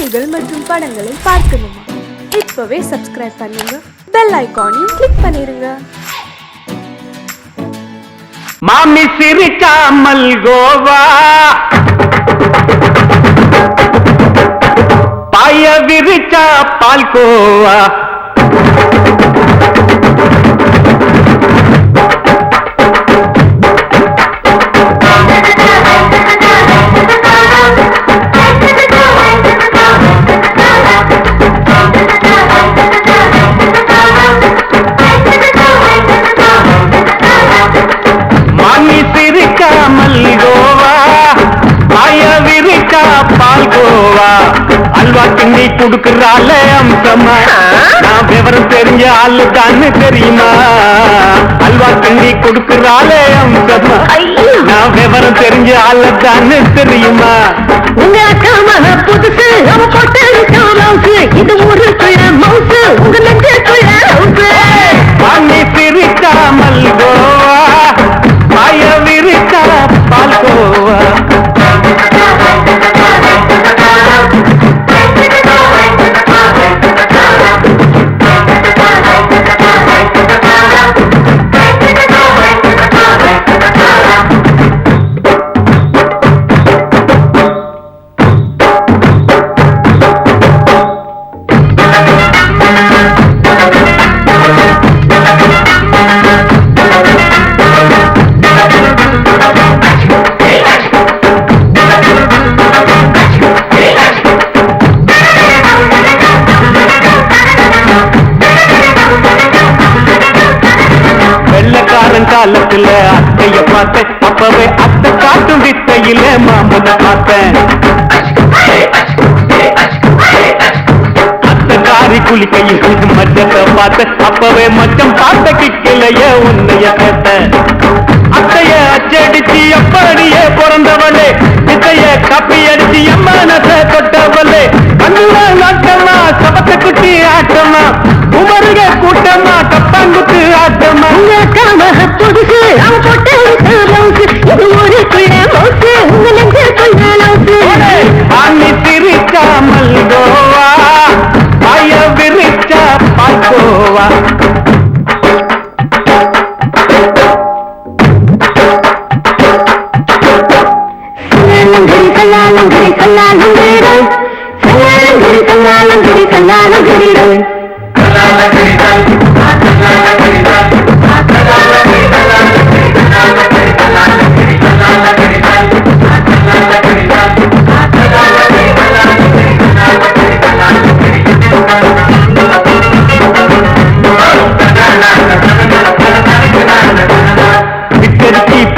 செய்திகள் மற்றும் படங்களை பார்க்கணுமா? இப்பவே சப்ஸ்கிரைப் பண்ணுங்க, பெல் ஐகானையும் கிளிக் பண்ணிருங்க. மாமி சிரிக்காமல் கோவா, பாய விரிச்சா பால்கோவா. அல்வா கிண்டி குடுக்கறால அம்சமா, நான் விவரம் தெரிஞ்ச ஆளு தான்னு தெரியுமா? அல்வா கிண்டி குடுக்கறால அம்சமா, நான் விவரம் தெரிஞ்ச ஆளு தான்னு தெரியுமா? உங்க அக்கா மக புதுசு, அவ போட்டு இது ஊருக்குள்ள மவுசு, உங்க நெஞ்சுக்குள்ள ஹவுசு. வாங்கி சிரிக்காமல் கோவா, பாய விரிச்சா பால்கோவா. காலத்துல அத்தைய பார்த்தேன், அப்பவே அத்தை காட்டும் வித்தையில மாமனை பார்த்தேன். அத்தை காரி குளிக்கையில் மச்சத்தை பார்த்தேன், அப்பவே மச்சம் பார்த்த கிக்கலைய உன்னைய கேட்டேன். அத்தைய அச்சடிச்சு எப்படியே பிறந்தவளே, வித்தைய கப்பி அடிச்சு எம்மனத்தை தொட்டவளே. கண்ணுல நாட்டமா, சபத்தை குட்டி ஆட்டமா, உமருக கூட்டமா, கப்பாங்குத்து ஆட்டமா. புதுசு, அவ போட்டு இது ஊருக்குள்ள மவுசு, உங்க நெஞ்சுக்குள்ள லவுசு. வாங்கி சிரிக்காமல் கோவா, பாய விரிச்சா பால்கோவா.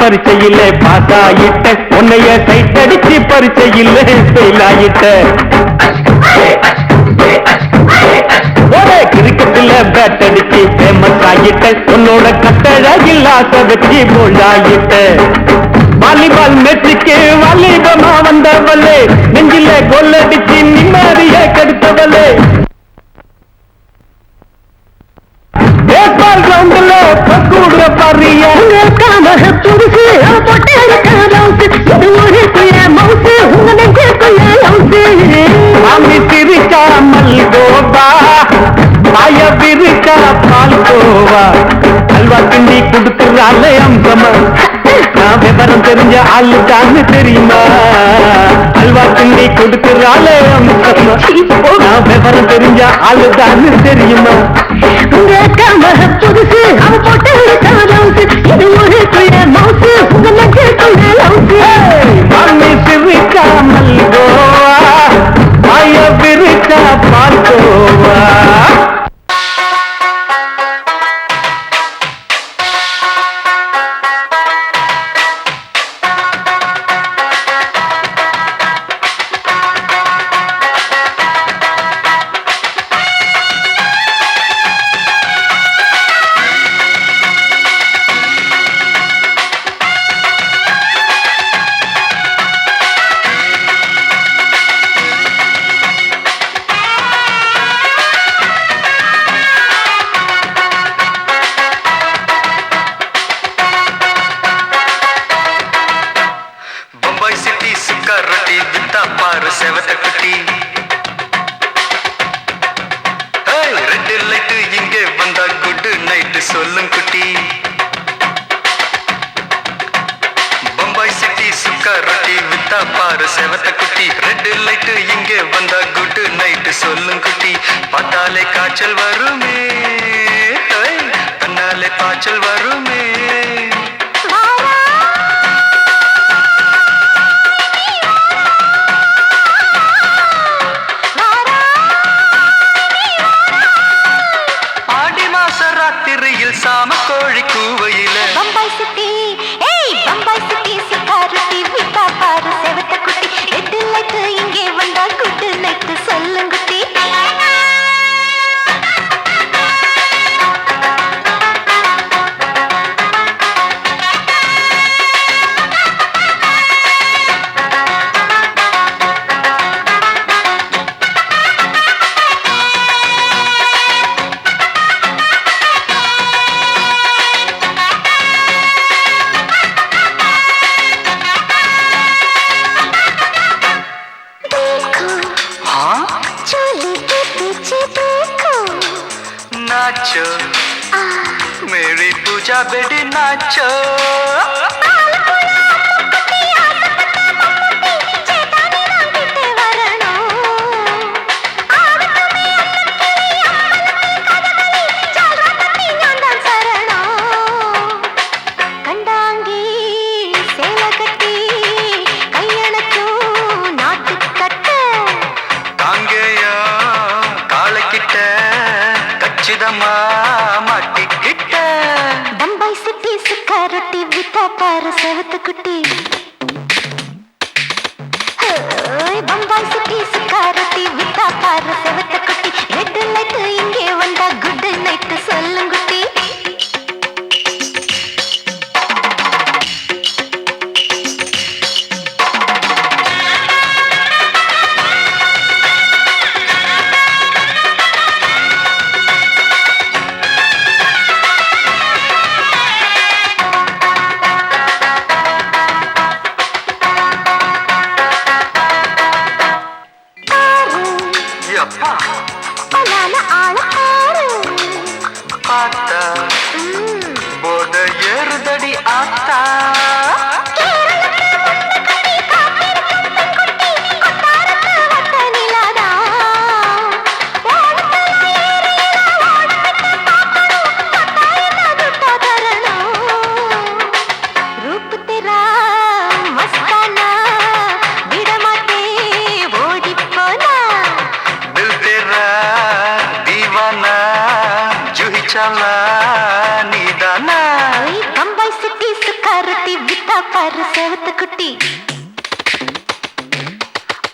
பரிச்சையில பாஸ் ஆயிட்ட, உன்னைய சைட் அடிச்சு பரிச்சையில ஃபெயில் ஆயிட்ட. கிரிக்கெட்ல பேட் அடிச்சு ஃபேமஸ் ஆகிட்ட, உன்னோட கட்டழகில் ஆசை வச்சு போல்ட் ஆகிட்ட. வாலிபால் மேட்சுக்கு வாலிபமா வந்தவளே, நெஞ்சில கோல் அடிச்சு நிம்மதிய கெடுத்தவளே. பேஸ்பால் கிரவுண்ட்ல கூடுற பாரியா, புதுசு, அவ போட்டு இது ஊருக்குள்ள மவுசு, உங்க நெஞ்சுக்குள்ள லவுசு. மாமி சிரிக்காமல் கோவா, பாய விரிச்சா பால்கோவா. அல்வா கிண்டி குடுக்கறால அம்சமா, நான் விவரம் தெரிஞ்ச ஆளு தான்னு தெரியுமா? அல்வா கிண்டி கொடுக்கறால அம்சமா, நான் விவரம் தெரிஞ்ச ஆளு தான்னு தெரியுமா? உங்க அக்கா மக புதுசு, அவ போட்டு இது ஊருக்குள்ள மவுசு, உங்க நெஞ்சுக்குள்ள லவுசு. மாமி சிரிக்காமல் கோவா, பாய விரிச்சா பால்கோவா. சொல்லும் குட்டி பம்பாய் சிட்டி சுக்கா ரொட்டி வித்தா பாரு செவத்த குட்டி ரெட் லைட் இங்கே வந்தா குட் நைட் சொல்லும் குட்டி பார்த்தாலே காய்ச்சல் வருமே தன்னாலே பாய்ச்சல் வருமே சாம கோழி கூவையில பம்பாய் சிட்டி ஏய் பம்பாய் சிட்டி சிக்காரத்தி விட்டா பாரு செவத்த குட்டி ரெட் லைட் இங்கே வந்தா குட் நைட் சொல்லுங்குட்டி नाचो मेरी पूजा बेटी नाचो பம்பாய் சிட்டி சுக்காரொட்டி வித்தா பாரு செவத்த குட்டி பம்பாய் சிட்டி சுக்காரொட்டி வித்தா பாரு செவத்த குட்டி ரெட் லைட் இங்கே வந்தா குட் நைட் சொல்லுங்குட்டி போத ஏறுதடி ஆத்தா பம்பாய் சிட்டி சுக்காரத்தி வித்தா பாரு செவத்த குட்டி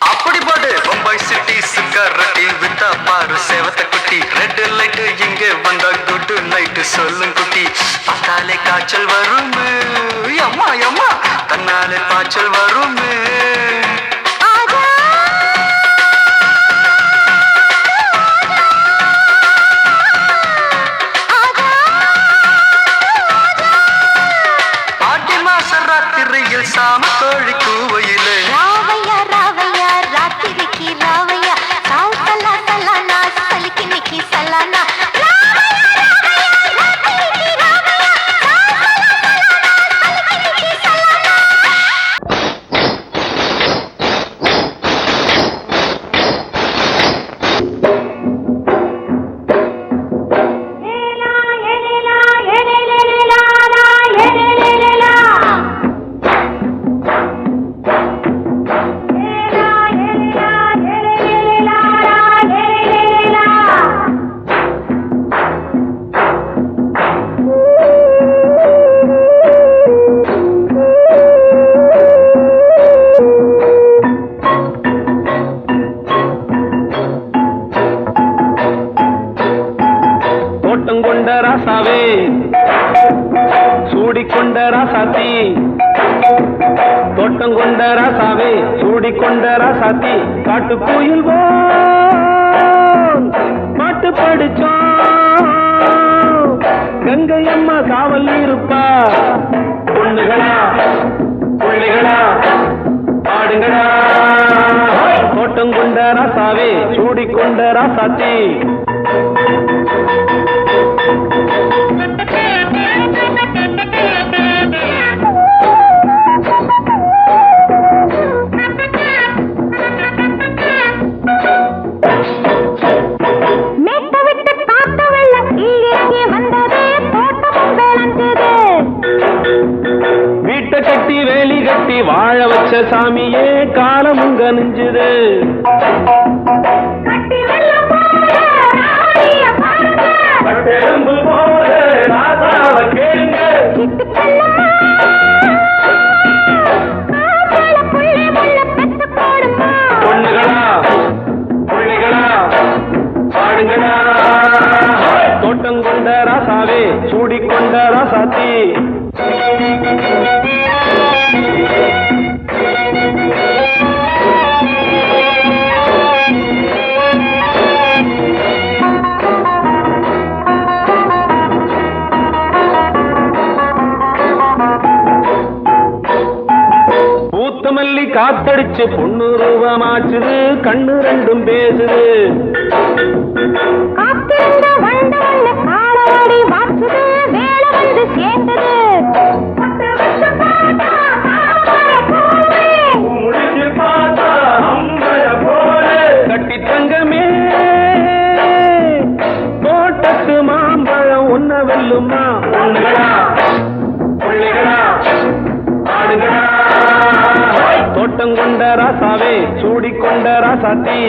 அப்படி போடு பம்பாய் சிட்டி சுக்காரத்தி வித்தா பாரு செவத்த குட்டி ரெட் லைட் இங்கே வந்தா குட் நைட் சொல்லும் குட்டி பார்த்தாலே காய்ச்சல் வருமே அம்மா அம்மா தன்னாலே பாய்ச்சல் வருமே சாம கோழி கூவையிலே ராவையா ராவையா ராத்திரிக்கு ராவையா சாவு சலா சலானா சலிக்கு நிக்கி சலானா ராசாவே சூடிக்கொண்ட ராசாத்தி தோட்டம் கொண்ட ராசாவே சூடிக்கொண்ட ராசாத்தி காட்டு கோயில் பாட்டு படிச்சோம் கங்கை அம்மா காவல் இருப்பா பொண்ணுகளா பிள்ளைகளா பாடுங்களா தோட்டம் கொண்ட ராசாவே சூடிக்கொண்ட ராசாத்தி சாமியே காலமுங்க நெஞ்சுது. கட்டெலும்பு போல ராசாவ கேளுங்க. பொண்ணுகளா புள்ளிகளா பாடுங்களா. தோட்டம் கொண்ட ராசாவே சூடிக்கொண்ட ராசாத்தி. பூத்தமல்லி காத்தடிச்சு பொண்ணு ரூபமாச்சுது. கண்ணு ரெண்டும் பேசுது. கட்டி தங்கமே தோட்டத்து மாம்பழம் ஒன்ன வெல்லுமா. பொண்ணுகளா புள்ளிகளா ஆடுகளா. தோட்டம் கொண்ட ராசாவே சூடிக்கொண்ட ராசாத்தி.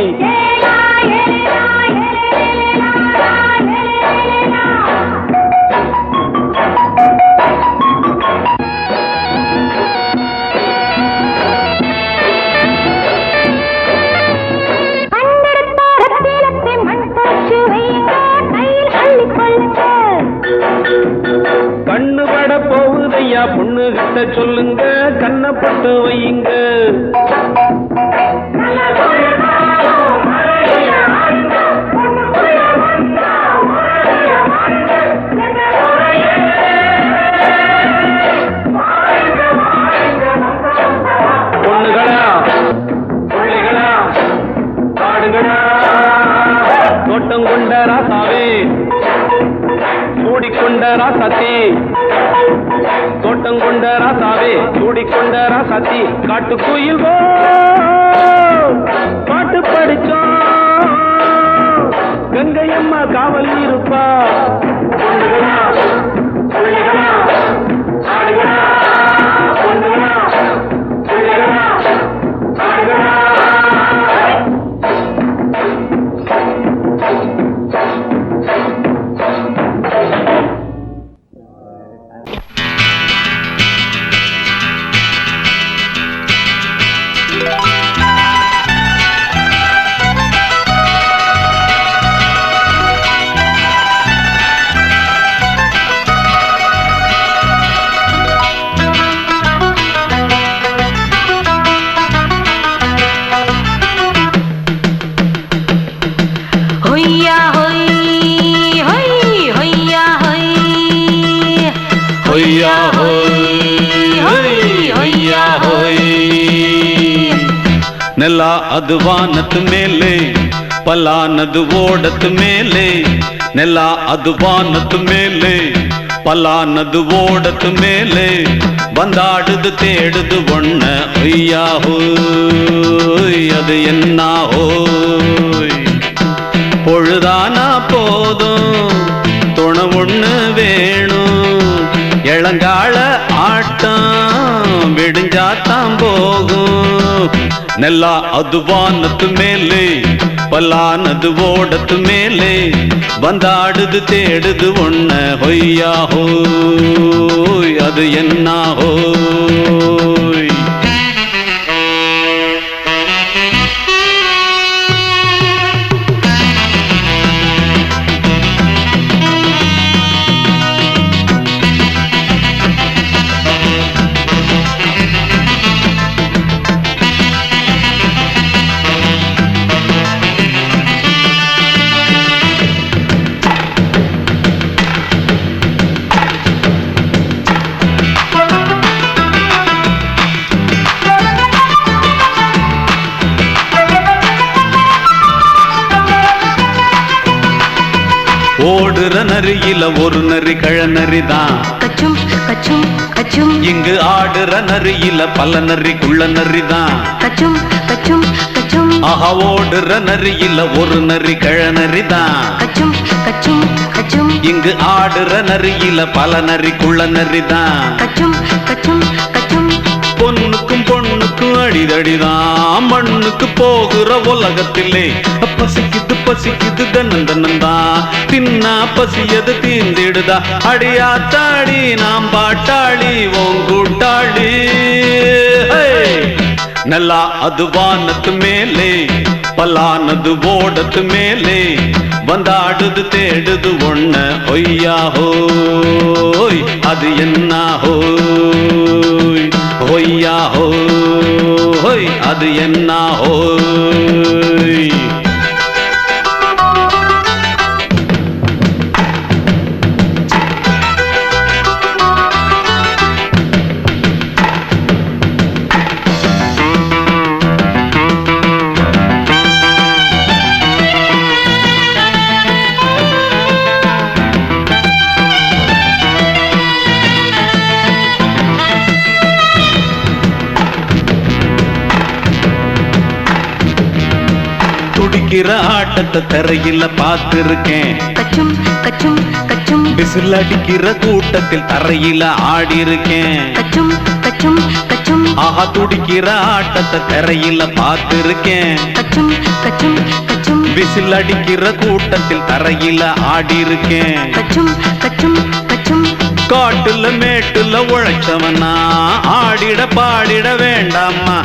கண்ணு பட போகுதையா பொண்ணு கிட்ட சொல்லுங்க. கண்ணப்பட்டு வையுங்க. பொண்ணுகளா புள்ளிகளா பாடுங்களா. தோட்டம் கொண்ட ராசாவே சூடிக்கொண்ட ராசாத்தி. தோட்டம் கொண்ட ராசாவே சூடிக்கொண்ட ராசாத்தி. காட்டுக்குயில் பாட்டு படிச்சோம். கங்கையம்மா காவல் இருப்பா. பொண்ணுகளா புள்ளிகளா ஆடுகளா. பொண்ணுகளா புள்ளிகளா ஆடுகளா. ನೆಲ ಅದು ವಾನದ ಮೇಲೆ ಪಲಾನದು ಓಡದ ಮೇಲೆ. ನೆಲ ಅದು ವಾನದ ಮೇಲೆ ಪಲಾನದು ಓಡದ ಮೇಲೆ. ಬಂದಾಡುದು தேடுது ஒண்ண ஐயா ஹோய் அது என்ன ஹோய். பொழுதானா போதும் துணை ஒண்ணு வேணும். இளங்கால ஆட்டம் விடிஞ்சாத்தான் போகும். ನೆಲ ಅದು ವಾನದ ಮೇಲೆ ಪಲಾನದು ಓಡದ ಮೇಲೆ. ಬಂದಾಡುದು தேடுது ஒண்ண ಹೊಯ್ಯಾ ಹೋಯ್ ಅದು ಎನ್ನ ಹೋಯ್. ஓடுற நரியில ஒரு நரி கழநரிதான். கச்சும் கச்சும் கச்சும். இங்கு ஆடுற நரியில பல நரி குள்ள நரிதான். கச்சும் கச்சும் கச்சும். ஆஹா ஓடுற நரியில ஒரு நரி கழநரிதான். கச்சும் கச்சும் கச்சும். இங்கு ஆடுற நரியில பல நரி குள்ள நரிதான். கச்சும் கச்சும் கச்சும். பொண்ணுக்கும் பொண்ணுக்கும் அடிதடிதான் மண்ணுக்கு போகிற உலகத்திலே பசிக்குது பசிக்குது தன்னந்தன்னந்தான் தின்னா பசியது தீர்ந்திடுதா அடியாத்தாடி நாம் பாட்டாளி உன் கூட்டாளி நல்லா அது வானத்து மேலே பலானது ஓடத்து மேலே வந்தாடுது தேடுது ஒண்ண ஒய்யா ஹோய் அது என்ன ஹோய் ஒய்யா ஹோய் அது என்ன ஹோய் துடிக்கிற ஆட்டத்தை தரையில பார்த்திருக்கேன் கச்சும் கச்சும் கச்சும் விசில் அடிக்கிற கூட்டத்தில் தரையில ஆடி இருக்கேன் கச்சும் கச்சும் கச்சும் ஆஹா துடிக்கிற ஆட்டத்தை தரையில பார்த்திருக்கேன் கச்சும் கச்சும் கச்சும் விசில் அடிக்கிற கூட்டத்தில் தரையில ஆடி இருக்கேன் கச்சும் கச்சும் கச்சும் காட்டுல மேட்டுல உழைச்சவனா ஆடிட பாடிட வேண்டாமா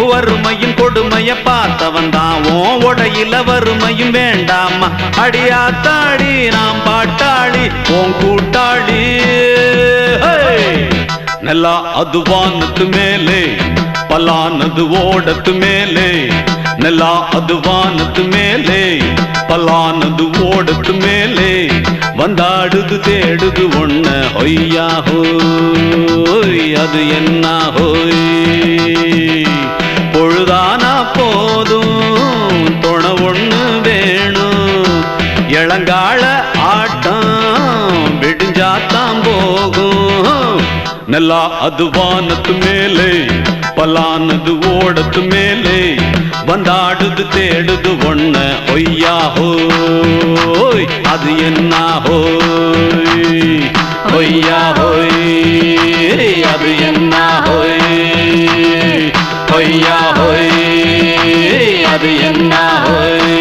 வறுமையும் கொடுமைய பார்த்தவன் தான் உடையில வறுமையும் வேண்டாமா அடியாத்தாடி நாம் பாட்டாளி உன் கூட்டாளி நல்லா அது வானத்து மேலே பலானது ஓடத்து மேலே நல்லா அது வானத்து மேலே பலானது ஓடத்து மேலே வந்தாடுது தேடுது ஒண்ண ஒய்யா ஹோய் அது என்ன ஹோய் பொழுதானா போதும் துணை ஒண்ணு வேணும் இளங்கால ஆட்டம் விடிஞ்சாத்தான் போகும் நல்லா அது வானத்து மேலே பலானது ஓடத்து மேலே வந்தாடுது தேடுது ஒண்ண ஒய்யா ஹோய் அது என்ன ஹோய் ஒய்யா ஹோய் அது என்ன ஹோய் ஒய்யா ஹோய் அது என்ன ஹோய்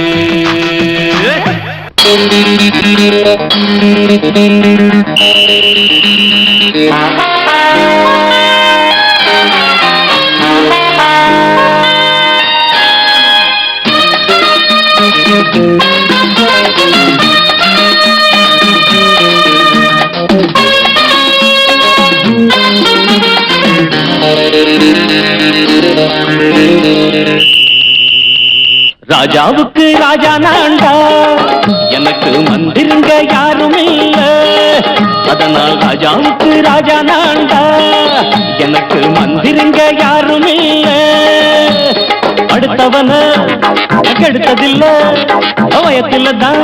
ராஜாவுக்கு ராஜா நான்டா எனக்கு மந்திருங்க யாரும் இல்ல அதனால் ராஜாவுக்கு ராஜா நான்டா எனக்கு மந்திருங்க யாரும் இல்ல அடுத்தவன கெடுத்ததில்ல வயத்துல தான்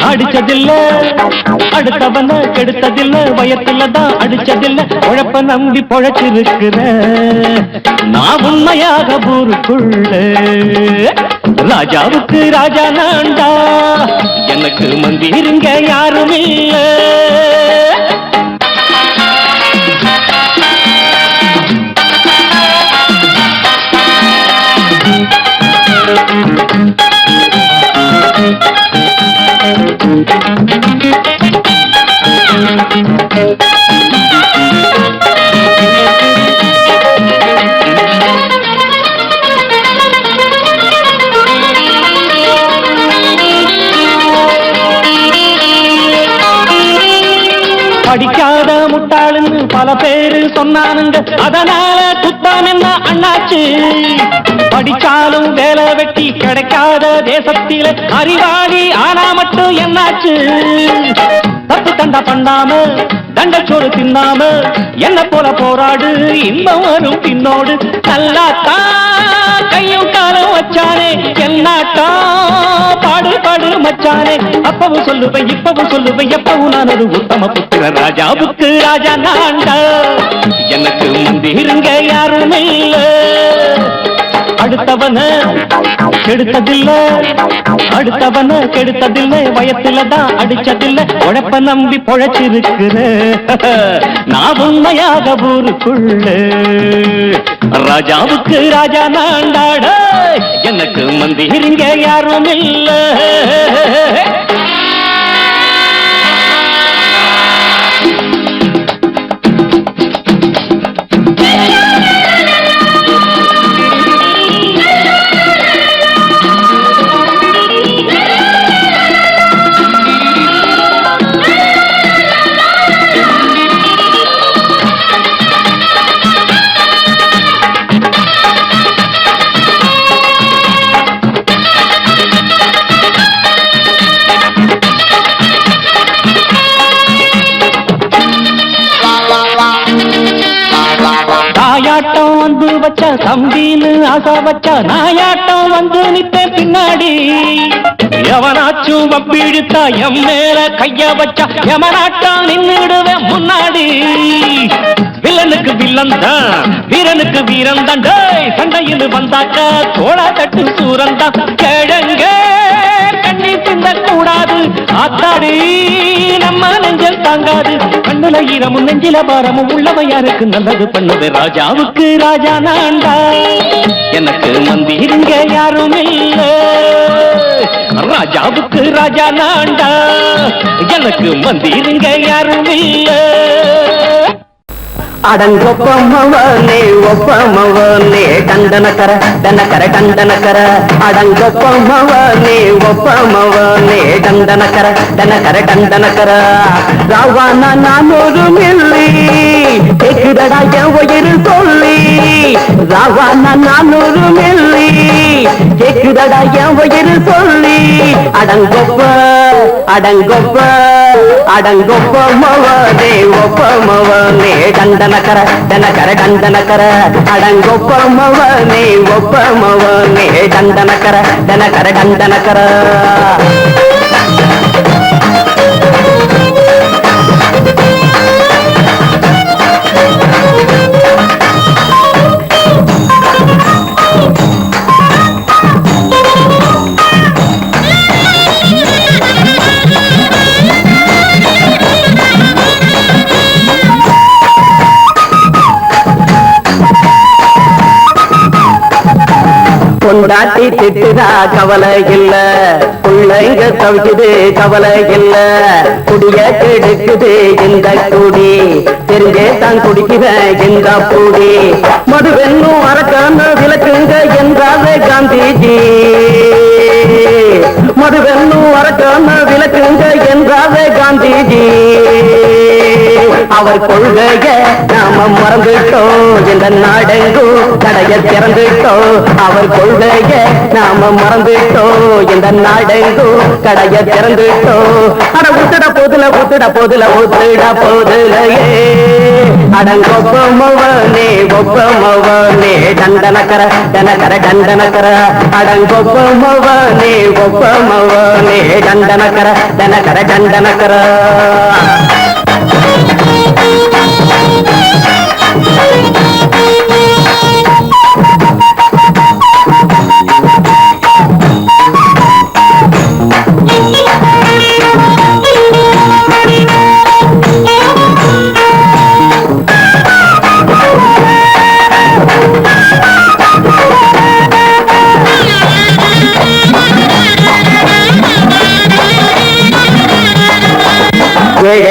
அடிச்சதில்ல அடுத்தவன கெடுத்ததில்ல வயத்துல தான் அடிச்சதில்ல உழைப்ப நம்பி பொழைச்சிருக்கிற நான் உண்மையாக ஊருக்குள்ள ராஜாவுக்கு ராஜா நான்டா எனக்கு மந்திருங்க யாரும் இல்ல படிக்காத முட்டாளுன்னு பல பேரு சொன்னானுங்க அதனால குத்தம் என்ன அண்ணாச்சு படிச்சாலும் வேலை வெட்டி கிடைக்காத தேசத்தில அறிவாளி ஆனா மட்டும் என்னாச்சு தப்பு தண்டா பண்ணாம தண்டச்சோறு தின்னாம என்ன போல போராடு இன்பம் வரும் பின்னோடு நல்லாத்தான் கையும் காலம் வச்சானே என்னாட்டா பாடு பாடு மச்சானே அப்பவும் சொல்லுவேன் இப்பவும் சொல்லுவேன் எப்பவும் நான் ஒரு உத்தம புத்திர ராஜாவுக்கு ராஜா நான்டா எனக்கு மந்திருங்க யாரும் இல்ல அடுத்தவன கெடுத்ததில்ல அடுத்தவன கெடுத்ததில்லை வயத்துல தான் அடிச்சதில்லை உழைப்ப நம்பி பொழைச்சிருக்கிற நான் உண்மையாக ஊருக்குள்ள ராஜாவுக்கு ராஜா நான்டாட எனக்கு மந்திரிங்க யாரும் இல்ல தாயாட்டம் வந்து வச்ச தம்பின்னு ஆசா வச்ச நாயாட்டம் வந்து நித்தேன் பின்னாடி எவனாச்சும் வப்பிழுத்தா எம் மேல கைய வச்சா எவனாட்டம் நின்னுடுவேன் முன்னாடி வில்லனுக்கு வில்லன் தான் வீரனுக்கு வீரன் தான் சண்டையில் வந்தாக்க தோளா தட்டு சூரன் தான் கிழங்க கண்ணி சிந்த கூடாது ஆத்தாடி நம்ம நெஞ்சல் தாங்காது கண்ணுல ஈரமும் நெஞ்சில பாரமும் உள்ளவன் யாருக்கு நல்லது பண்ணுது ராஜாவுக்கு ராஜா நான்டா எனக்கு மந்திரிங்க யாரும் இல்ல ராஜாவுக்கு ராஜா நான்டா எனக்கு மந்திரிங்க யாரும் இல்ல அடங்கொப்பமவனே ஒப்பமவனே டண்டனக்கர டனக்கர டண்டனக்கர அடங்கொப்பமவனே ஒப்பமவனே டண்டனக்கர டனக்கர டண்டனக்கர ராவானா நானொரு மில்லி கேக்குதடா என் உயிர் சொல்லி ராவானா நானொரு மில்லி கேக்குதடா என் உயிர் சொல்லி அடங்கொப்ப அடங்கொப்ப அடங்கொப்பமவனே ஒப்பமவனே டண்டனக்கர டனக்கர டண்டனக்கர அடங்கொப்பமவனே ஒப்பமவனே டண்டனக்கர டனக்கர டண்டனக்கர கொண்டாட்டி திட்டுதா கவலை இல்ல பிள்ளைங்க தவிக்குது கவலை இல்ல குடிய கெடுக்குது இந்த குடி தெரிஞ்சே தான் குடிக்கிற இந்த பூடி மதுவென்னும் அரக்கான விளக்குங்க என்றாவே காந்திஜி மதுவென்னும் அரக்கான விளக்குங்க என்றாவே காந்திஜி அவர் கொள்கைய நாம மறந்துட்டோம் இந்த நாடெங்கும் கடைய திறந்துட்டோம் அவர் கொள்கைய நாம மறந்துட்டோம் இந்த நாடெங்கும் கடைய திறந்துட்டோம் அட ஊத்துட போதுல ஊத்துட போதுல ஊத்துட போதுலையே அடங்கொப்பமவனே ஒப்பமவனே டண்டனக்கர டனக்கர டண்டனக்கர அடங்கொப்பமவனே ஒப்பமவனே டண்டனக்கர டனக்கர டண்டனக்கர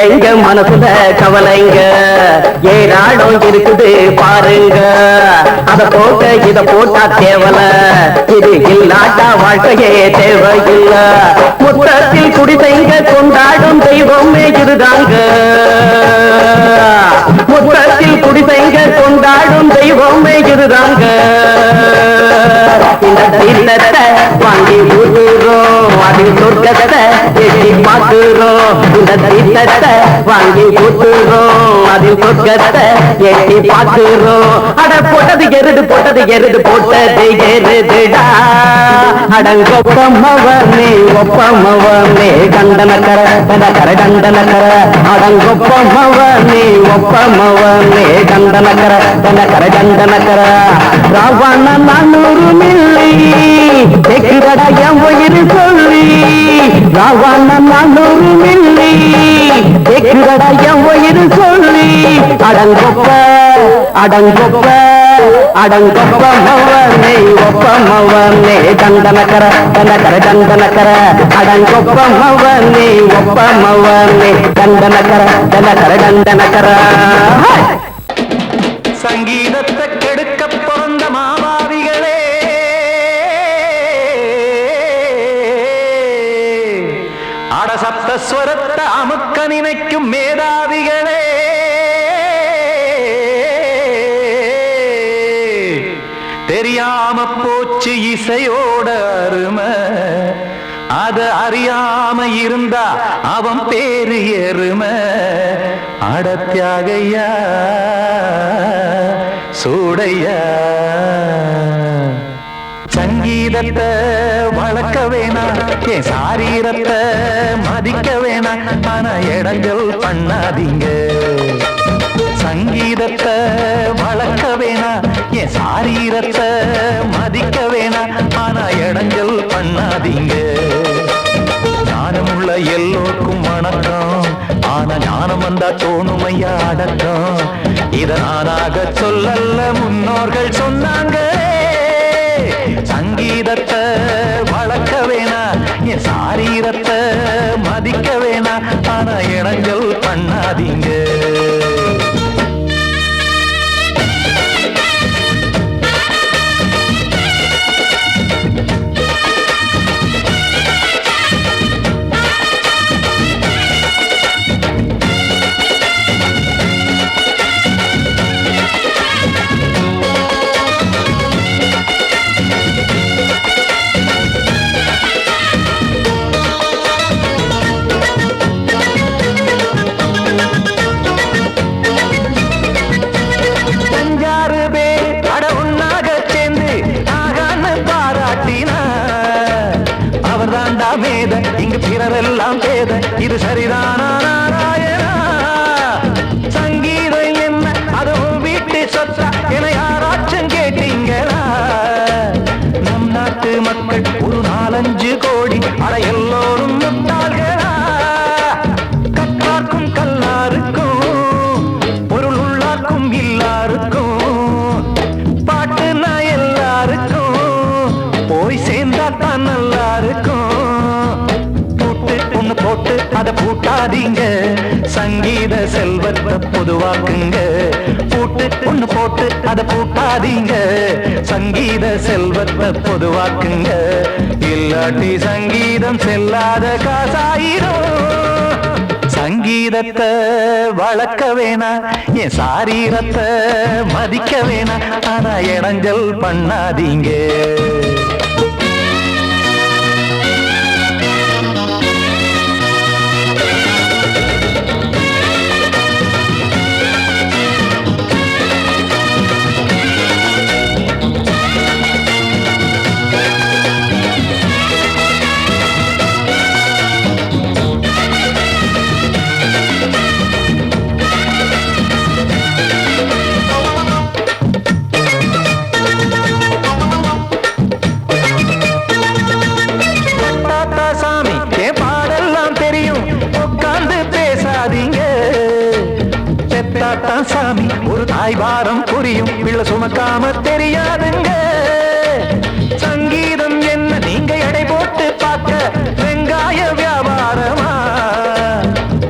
எங்க மனசுல கவலைங்க ஏராளம் இருக்குது பாருங்க அத போட்ட இத போட்டா தேவல இது இல்லாட்டா வாழ்க்கையே தேவையில்ல முத்தத்தில் குடிசைங்க கொண்டாடும் தெய்வமே இதுதாங்க முத்தத்தில் குடிசைங்க கொண்டாடும் தெய்வமே இதுதாங்க இந்த தீர்த்தத்தை வாங்கி ஊத்துறோம் அதில் சொர்க்கத்தை எட்டி பார்க்கிறோம் இந்த தீர்த்தத்தை வாங்கி ஊத்துறோம் அதில் சொர்க்கத்தை எட்டி பார்க்கிறோம் அட போட்டது எருது போட்டது எருதுடா அடங்கொப்பமவனே ஒப்பமவனே டண்டனக்கர டனக்கர டண்டனக்கர அடங்கொப்பமவனே ஒப்பமவனே டண்டனக்கர டனக்கர டண்டனக்கர ராவண நானூறு மில்லி கேக்குதடா என் உயிர் சொல்லி ராவண நானூறு மில்லி கேக்குதடா என் உயிர் சொல்லி அடங்கொப்ப அடங்கொப்ப அடங்கொப்ப மவனே ஒப்ப மவனே தந்தனக்கர தனக்கர தந்தனக்கர அடங்கொப்ப மவனே ஒப்ப மவனே தந்தனக்கர தனக்கர தந்தனக்கர. சங்கீதத்தை கெடுக்க பிறந்த மாவாதிகளே, அடசப்தஸ்வரத்தை அமுக்க நினைக்கும் மேதாவிகளே, தெரியாம போச்சு இசையோட அருமை, அத அறியாம இருந்தா அவன் பேரு எருமை. அடத்தியாகையா சூடையா சங்கீதத்தை வளர்க்க வேணாம், என் சாரீரத்தை மதிக்க வேணாம், ஆனா இடங்கள் பண்ணாதீங்க. சங்கீதத்தை வளர்க்க வேணாம், என் சாரீரத்தை மதிக்க வேணாம், ஆனா இடங்கள் பண்ணாதீங்க. ஞானமுள்ள எல்லோருக்கும் வணக்கம், ஆனா ஞானம் வந்தா தோணுமையா அடக்கம். இத நானாக சொல்லல்ல, முன்னோர்கள் சொன்னாங்க. சங்கீதத்தை வளர்க்க வேணா, என் சாரீரத்தை மதிக்க வேணா, ஆனா இடங்கள் பண்ணாதீங்க. இங்கு பிறரெல்லாம் பேத, இது சரிதானா நாராயணா? சங்கீதம் என்ன அதுவும் வீட்டு சொத்தா என யாராச்சும் கேட்டீங்களா? நம் நாட்டு மக்கள் ஒரு 4-5 கோடி, அட எல்லோரும் முட்டாள்களா? கற்றார்க்கும் கல்லாருக்கும் பொருள் உள்ளார்க்கும் இல்லாருக்கும் பாட்டுனா எல்லாருக்கும் போய் சேர்ந்தா தான் நல்லா இருக்கும். போட்டு அத பூட்டாதீங்க, சங்கீத செல்வத்தை பொதுவாக்குங்க. பூட்டு ஒண்ணு போட்டு அத பூட்டாதீங்க, சங்கீத செல்வத்தை பொதுவாக்குங்க. இல்லாட்டி சங்கீதம் செல்லாத காசாயிரும். சங்கீதத்தை வளர்க்க வேணா, என் சாரீரத்தை மதிக்க வேணா, ஆனா இடைஞ்சல் பண்ணாதீங்க. சாமி ஒரு தாய் பாரம் புரியும், பிள்ளை சுமக்காம தெரியாதுங்க. சங்கீதம் என்ன நீங்க எடை போட்டு பார்க்க வெங்காய வியாபாரமா?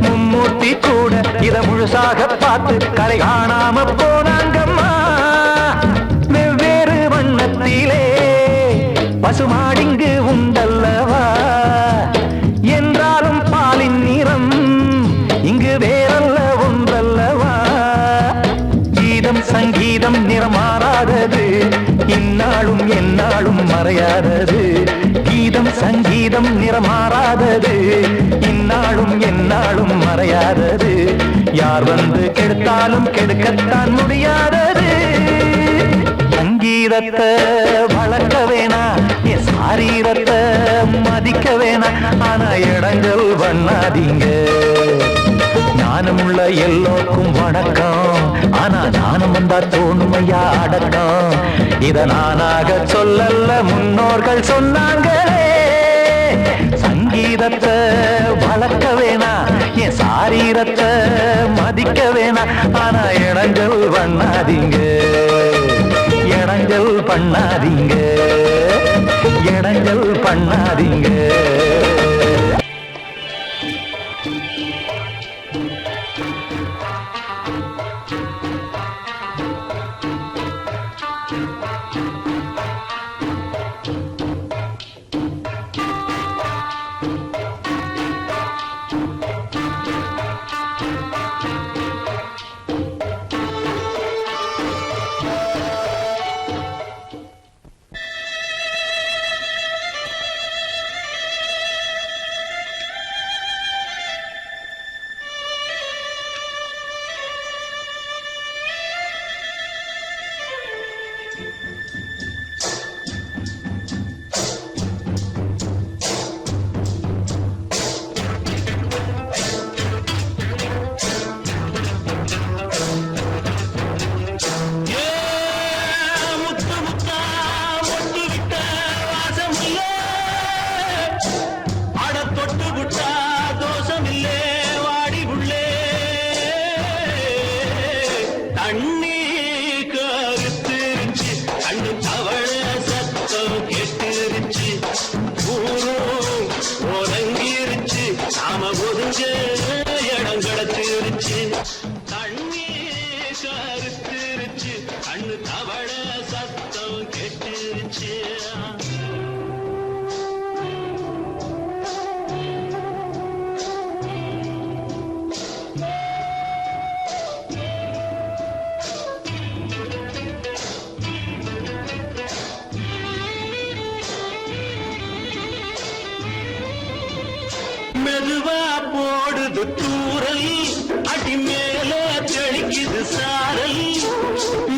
மும்மூர்த்தி கூட இத முழுசாக பார்த்து கரை காணாம போனாங்கம்மா. வெவ்வேறு வண்ணத்திலே பசுமாடிங்கு உண்டல்லவா? என்றாலும் பாலின் நிறம் இங்கு வேறல்ல ஒன்றல்லவா? சங்கீதம் நிறமாறாதது, இந்நாளும் எந்நாளும் மறையாதது. கீதம் சங்கீதம் நிறமாறாதது, இந்நாளும் எந்நாளும் மறையாதது. யார் வந்து கெடுத்தாலும் கெடுக்கத்தான் முடியாதது. சங்கீதத்தை வளர்க்க வேணா, என் சாரீரத்தை மதிக்க வேணா, ஆனா இடங்கள் பண்ணாதீங்க. ஞானமுள்ள எல்லோருக்கும் வணக்கம், ஆனா ஞானம் வந்தா தோணுமையா அடக்கம். இத நானாக சொல்லல்ல, முன்னோர்கள் சொன்னாங்களே. சங்கீதத்தை வளர்க்க வேணா, என் சாரீரத்தை மதிக்க வேணா, ஆனா இடங்கள் பண்ணாதீங்க. இடைஞ்சல் பண்ணாதீங்க, இடைஞ்சல் பண்ணாதீங்க. மெதுவா போடுது தூரல், அடி மேல தெளிக்குது சாரல்.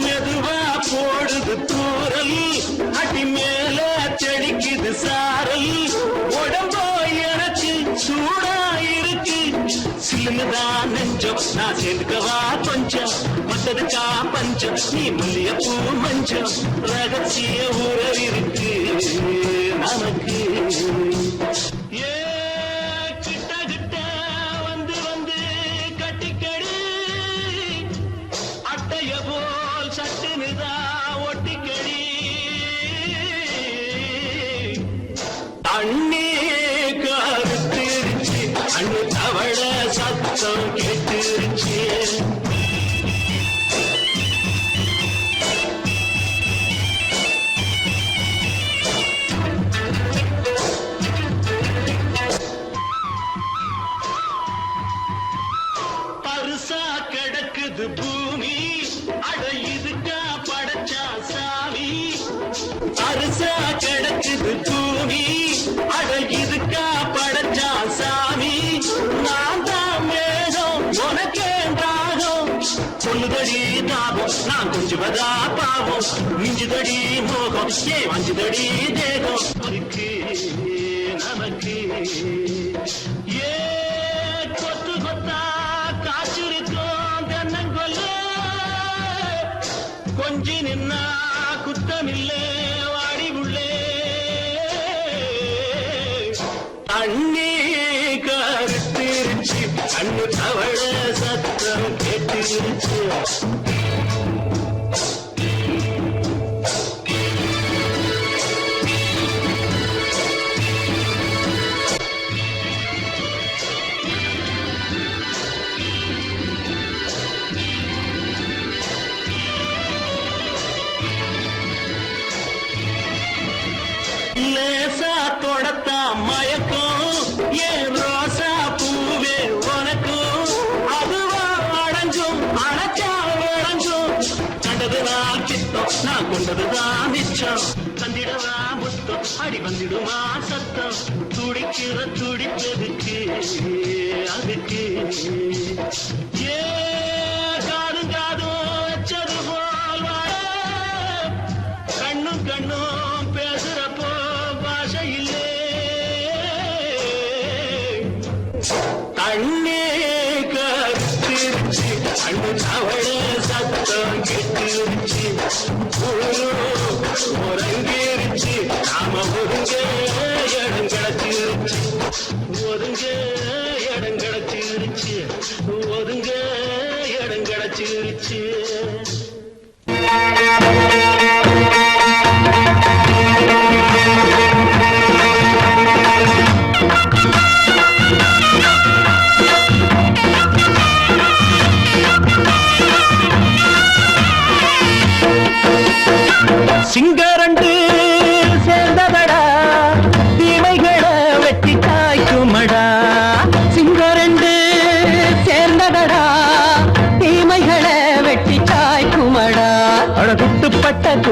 மெதுவா போடுது தூரல், அடி மேல தெளிக்குது சாரல். உடம்போ எனக்கு சூடா இருக்கு, சில்லுதான் நெஞ்சம் நான் சேர்ந்துக்கவா கொஞ்சம். மத்ததுக்கா பஞ்சம் நீ மல்லியப்பூ மஞ்சம், ரகசிய உறவிருக்கு நமக்கு. அண்ணே கருத்திருச்சு, அண்ணு தவள சத்தம் கேட்டுருச்சு. பரிசா கிடக்குது பூமி, அட இதுக்கா படைச்சா சாமி. பரிசா கிடக்குது பூமி, அட இதுக்கா படைச்சா சாமி. நான் தான் மேகம் உனக்கே தாகம், சொல்லுதடி தாபம் நான் கொஞ்சுவதா பாவம். மிஞ்சுதடி மோகம் ஏன் வஞ்சுதடி தேகம் இருக்கு நமக்கு. ஏ கொத்து கொத்தா காய்ச்சிருக்கோம் தென்னங்கொல்ல, கொஞ்சி நின்னா குத்தமில்லை வாடி உள்ளே. அண்ணே கருத்திருச்சு, அண்ணு தவள சத்தம் கேட்டுருச்சு. லேசா தொடத்தா மயக்கம் ஏன் ரோசா பூவே உனக்கும். அதுவா அடைஞ்சும் அடைச்சா விளைஞ்சும், கண்டதுதான் சித்தம் நான் கொண்டதுதான் மிச்சம். தந்திடவா முத்தம் அடி வந்திடுமா சத்தம், துடிக்கிற துடிப்பதுக்கு அதுக்கு. ஏ காதும் காதும் வச்சது போல் வாழ, கண்ணும் கண்ணும் பேசுறப்போ பாஷை இல்லே. அண்ணே கருத்திருச்சு, அண்ணு தவள சத்தம் கெட்டுருச்சு. உறங்கிருச்சு நாம ஒருங்க இடம் கிடச்சிருச்சு, ஒருங்க இடம் கிடச்சிருச்சு, ஒருங்க இடம் கிடச்சிருச்சு.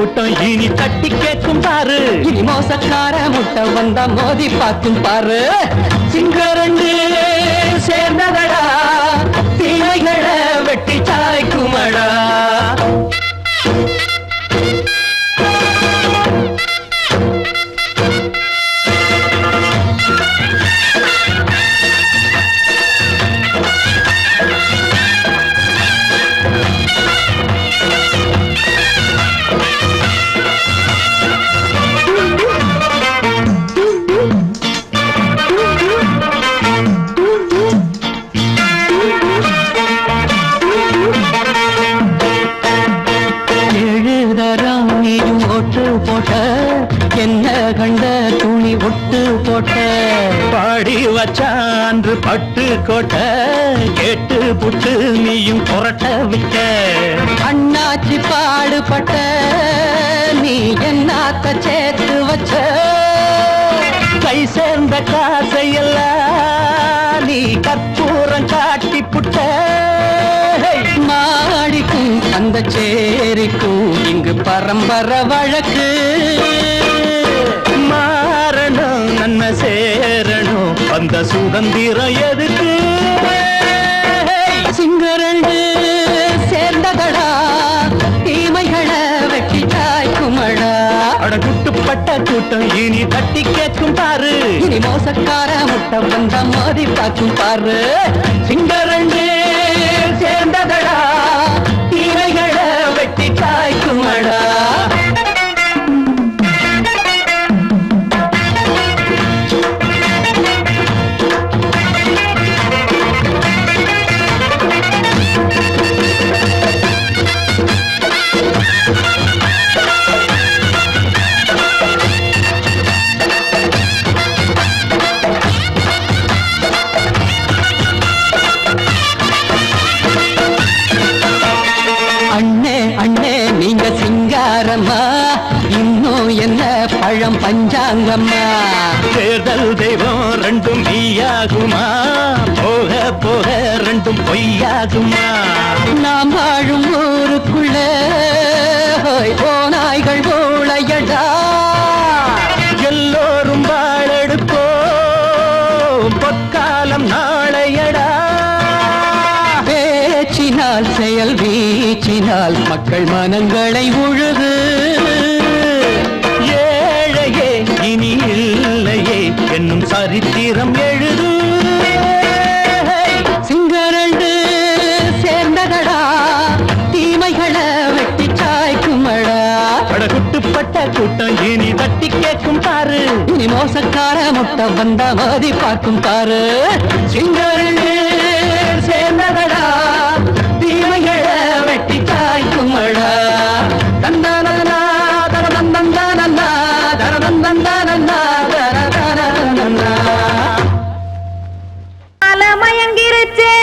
கூட்டம் இனி தட்டி கேட்கும் பாரு. இனி மோசக்கார முட்டை வந்தா மோதி பார்க்கும் பாரு. சிங்கரண்டு சேர்ந்ததடா தீமைகளை வெட்டி சாய்க்குமடா. என்ன கண்ட துணி ஒட்டு போட்ட பாடி வச்சான்று பட்டு கோட்ட கேட்டு புட்டு நீயும் புரட்ட விட்ட. அண்ணாச்சி பாடுபட்ட நீ என்னாத்த சேர்த்து வச்ச. கை சேர்ந்த காசையெல்லாம் நீ கற்பூரம் காட்டி புட்ட. மாடிக்கும் அந்த சேரிக்கும் இங்கு பரம்பரை வழக்கு. மாறணும் நன்மை சேரணும் அந்த சுதந்திரம் எதுக்கு. சிங்கரண்டு சேர்ந்ததடா தீமைகளை வெட்டி சாய்க்குமடா. அடகுட்டுப்பட்ட கூட்டம் இனி தட்டி கேட்கும் பாரு. இனி மோசக்கார முட்டை வந்த மோதி பார்க்கும் பாரு. சிங்கரண்டு சேர்ந்ததடா தீமைகளை வெட்டி சாய்க்குமடா. இன்னும் என்ன பழம் பஞ்சாங்கம்மா. தேர்தல் தெய்வம் ரெண்டும் மெய்யாகுமா போக போக ரெண்டும் பொய்யாகுமா. நாம் வாழும் ஊருக்குள்ள போனாய்கள் போளையடா. எல்லோரும் வாழெடுப்போம் பொற்காலம் நாளையடா. பேச்சினால் செயல் வீச்சினால் மக்கள் மனங்களை உழுது. ஏழையே இனி இல்லையே என்னும் சரித்திரம் எழுது. சிங்கரண்டு சேர்ந்ததடா தீமைகளை வெட்டி சாய்க்குமடா. படகுட்டுப்பட்ட கூட்டம் இனி தட்டி கேட்கும் பாரு. இனி மோசக்கார முட்டை வந்தா மோதி பார்க்கும் பாரு. சிங்கரண்டு சேர்ந்ததடா தீமைகளை வெட்டி சாய்க்குமடா. தந்தானா தரதந்தந்தானா தரதந்தந்தானா தரதந்தந்தானா. மயங்கிருச்சே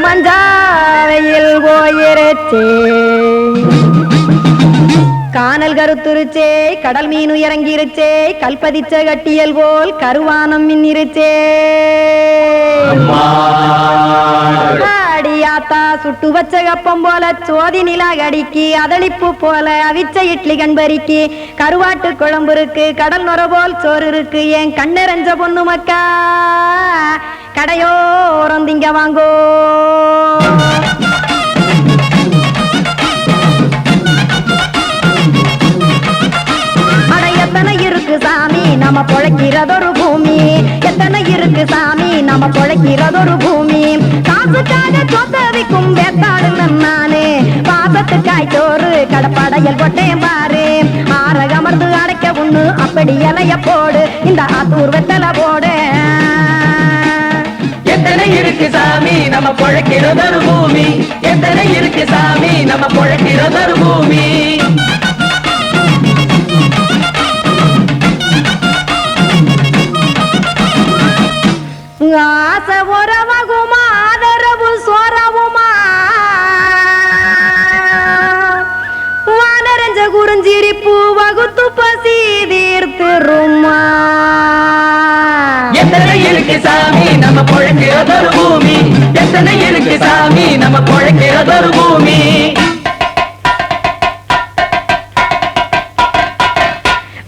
மஞ்சாவையில் போயிருச்சே. கானல் கருத்துருச்சே கடல் மீன் இறங்கிருச்சே. கல்பதிச்ச கட்டியல் போல் கருவானம் மின்னிருச்சே. அடியாத்தா சுட்டு வச்ச கப்பம் போல சோதி நிலா கடிக்கு. அதளிப்பு போல அவிச்ச இட்லி கண்பறிக்கு. கருவாட்டு குழம்பு இருக்கு கடல் நுர போல் சோறு இருக்கு. என் கண்ணெரஞ்ச பொண்ணு மக்கா கடையோரம் திங்க வாங்கோ. எத்தனை இருக்கு சாமி நம்ம பொழைக்கிறதொரு பூமி. எத்தனை இருக்கு சாமி நம்ம பொழைக்கிறதொரு பூமி. காசுக்காக சொத்தவிக்கும் வேத்தாடு நானு. பாசத்துக்காய் சோறு கடப்படையல் போட்டேன் பாரு. ஆரகமர்ந்து அடைக்க ஒண்ணு அப்படி இலைய போடு. இந்த ஆத்தூர் வெத்தலை போடு. எத்தனை இருக்கு சாமி நம்ம பொழைக்கிறதொரு பூமி. எத்தனை இருக்கு சாமி நம்ம பொழைக்கிறதொரு பூமி. ஆசை உறவகுமா ஆதரவு சோரவுமா. வானரஞ்ச குறிஞ்சிரிப்பு வகுத்து பசி தீர்த்துருமா. எத்தனை இருக்கு சாமி நம்ம பொழைக்கிறதொரு பூமி. எத்தனை இருக்கு சாமி நம்ம பொழைக்கிறதொரு பூமி.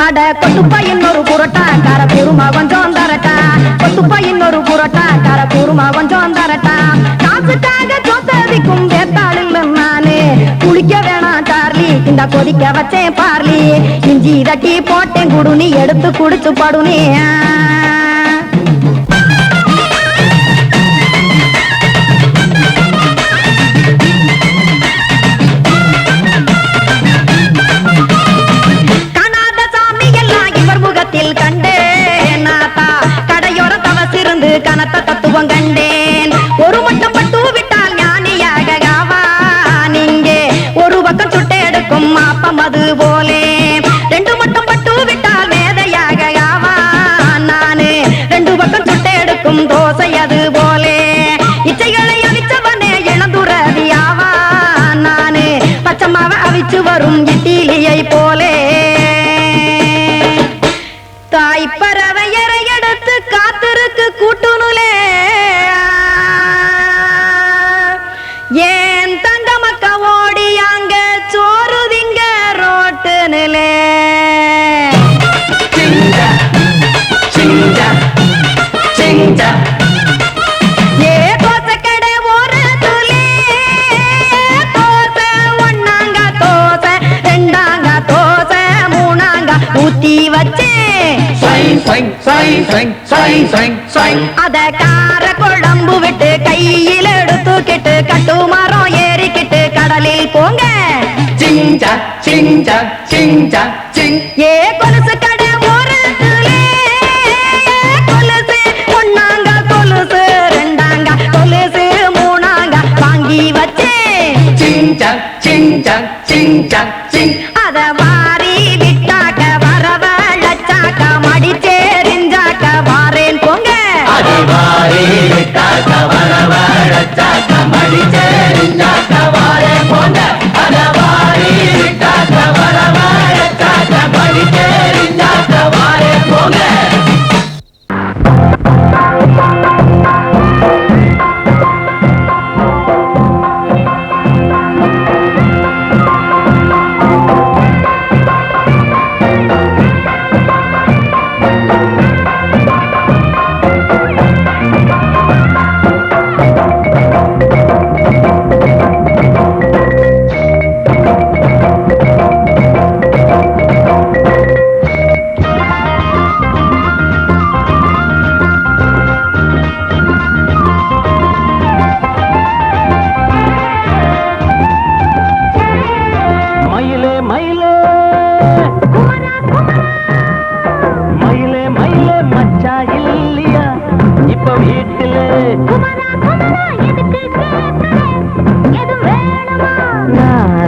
அட கொத்துப்பா இன்னொரு புரோட்டா கார குருமா கொஞ்சம் தரட்டா. கொத்துப்பா இன்னொரு புரோட்டா கார குருமா கொஞ்சம் தரட்டா. காசுக்காக சொத்ததிக்கும் வேத்தாளில் நானு குளிக்க வேணாம் சார்லி இந்த கொதிக்க வச்சேன் பார்லி. இஞ்சி தட்டி போட்டேன் குடுனி எடுத்து குடிச்சு படுனி. கண்டேன் நாத்தா கடையோர தவசிருந்து கனத்த தத்துவம் கண்டேன். ஒரு மட்டம் பட்டு விட்டால் ஞானியாக நீங்கே ஒரு பக்கம் சுட்டு எடுக்கும் மாப்பம் அது போலே. ரெண்டு மட்டம் பட்டு விட்டால் மேதையாக நானு ரெண்டு பக்கம் சுட்டு எடுக்கும் தோசை அது போலே. இச்சைகளை அவிச்சவனே இளந்துறவியாவா நானு பச்சமாவ அவிச்சு வரும் இட்டிலியை போலே. தாய் பறவையரை எடுத்து காத்திருக்கு கூட்டுனுலே ஏன் தங்க மக்க ஓடி அங்க சோறுதிங்க ரோட்டுனுலே. ஏ தோசை கடை ஓரத்துலே தோசை ஒன்னாங்க தோசை ரெண்டாங்க தோசை மூணாங்க ஊத்தி வச்சே. அத கார குழம்பு விட்டு கையில் எடுத்துக்கிட்டு கட்டு மரம் ஏறிக்கிட்டு கடலில் போங்க. ஏ கொலுசு கடை ஓரத்துலே கொலுசு ஒன்னாங்க கொலுசு ரெண்டாங்க கொலுசு மூணாங்க வாங்கி வச்சே. அத வாரி விட்டாக்க வரவழைச்சாக்க மடிச்சேரிஞ்சாக்க வாரேன் போங்க.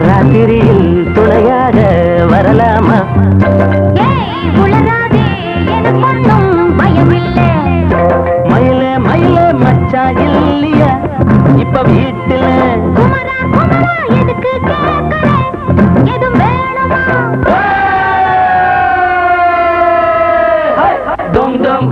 ராத்திரியில் துணையாக வரலாமா? மயிலே மயிலே மச்சா இல்லையா இப்ப வீட்டுல? dum dum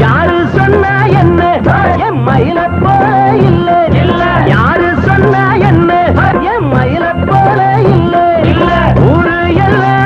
யாரு சொன்னா என்ன என் மயில போல இல்ல இல்ல. யாரு சொன்னா என்ன என் மயில போல இல்ல இல்ல. ஊரு எல்லாம்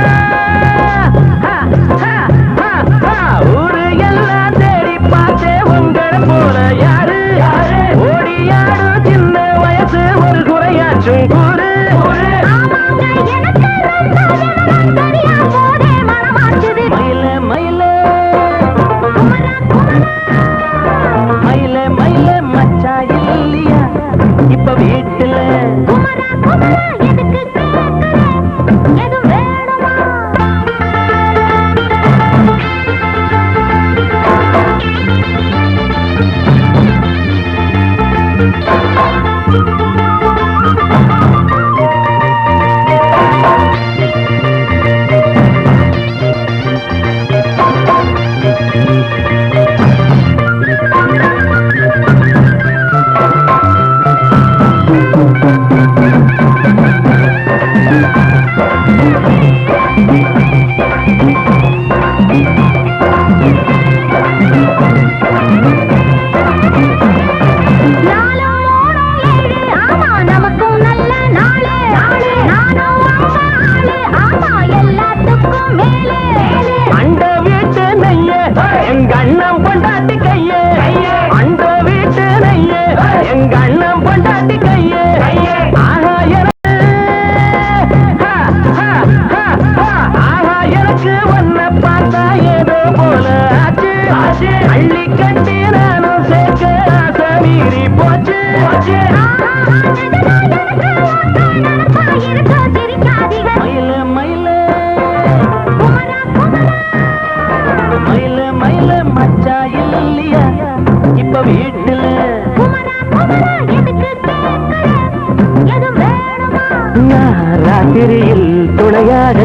அண்ட வீட்டு நெய்ய எங்க அண்ணன் பொண்டாட்டி கையே அண்ட வீட்டு நெய்ய எங்க அண்ணன் பொண்டாட்டி கையே ஆஹா எனக்கு ஒன்ன பார்த்தா ஏதோ போல ஆச்சு அள்ளி கட்டி நானும் சேர்க்க ஆசை மீறி போச்சு மயில மயில மயில மயில மச்சா இல்லையா இப்ப வீட்டுல ராத்திரியில் துணையாக